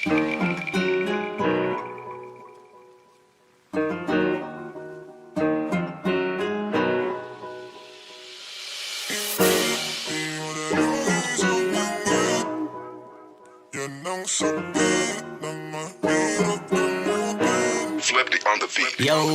Yo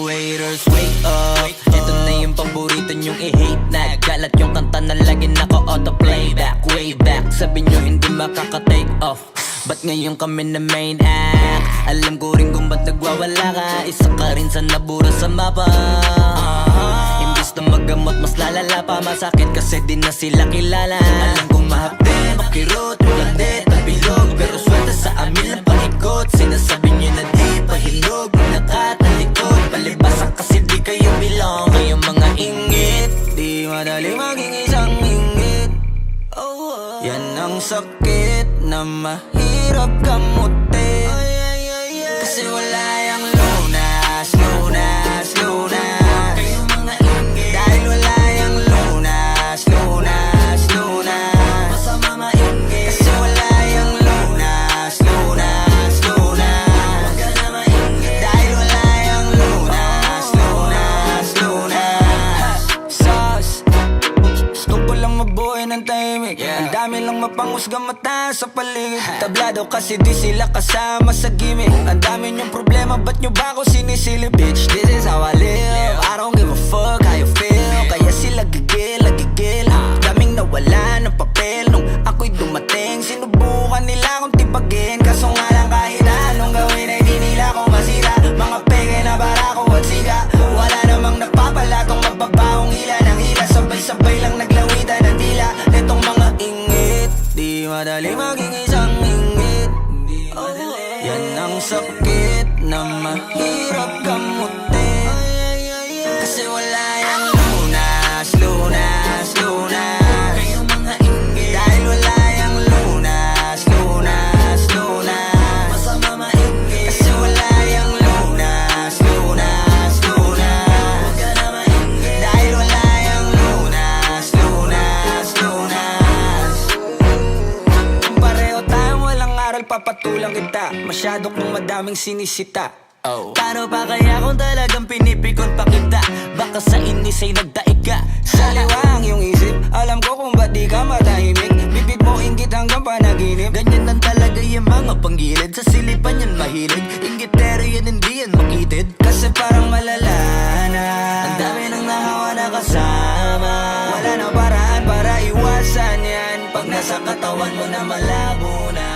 haters, wake up. Ito na yung paborito nyong i-hate na. Galat yung kanta na lagi naka-auto-playback. Way back, sabi nyo hindi makaka-take off. Ba't ngayon kami na main act? Alam ko rin kung ba't nagwawala ka. Isa ka rin sa nabura sa mapa. Imbis na magamot, mas lalala pa. Masakit kasi di na sila kilala. Alam kong mahapde, makirot, magandit, nabilog. Pero swerte sa amin lang paikot. Sinasabi nyo na di pahilog. Nakatalikod, palibasan kasi di kayo belong. Kayong mga ingit, di madali maging isang ingit. Yan ang sakit na mahirap kamutin. Kasi wala yung lunas, lunas, lunas. Kayong mga ingit, dahil wala yung lunas, lunas, lunas. Masama maingit, kasi wala yung lunas, lunas, lunas. Huwag ka na maingit, dahil wala yung lunas, lunas, lunas. Sus, gusto ko lang mabuhay ng tahimik. Ang dami lang mapanghusgang mata sa paligid. Tablado kasi di sila kasama sa gimmick. Ang dami niyong problema, ba't nyo ba ako sinisilip? Bitch, this is how I live. I don't give a fuck how you feel. Kaya sila gigil, gigil. Daming nawala ng papel nung ako'y dumating. Sinubukan nila akong tipagin, kaso nga lang kahit anong gawin ay di nila ako masira. Mga peke na barako at siga. Wala namang napapala tong mababahong hila ng hila. Sabay-sabay lang naglawitan ng dila. Netong mga ingit, di madali maging isang ingit. Yan ang sakit na mahirap kamutin. Kasi wala yung lunas, lunas, lunas. Kayong mga ingit, dahil wala yung lunas, lunas, lunas. Masama maingit, kasi wala yung lunas, lunas, lunas. Huwag ka na maingit, dahil wala yung lunas, lunas, lunas. Kung pareho tayong walang aral, papatulang kita. Masyado kong madaming sinisita. Paano pa kaya kung talagang pinipikon pa kita? Baka sa inis ay nagdaig ka. Sa liwang yung isip, alam ko kung ba't di ka matahimik. Bibig mo inggit hanggang panaginip. Ganyan lang talaga yung mga panggilid. Sa silipan yan mahilig. Inggitero yan, hindi yan makitid. Kasi parang malala na ang dami nang nahawa na kasama. Wala na paraan para iwasan yan. Pag nasa katawan mo na malabo na.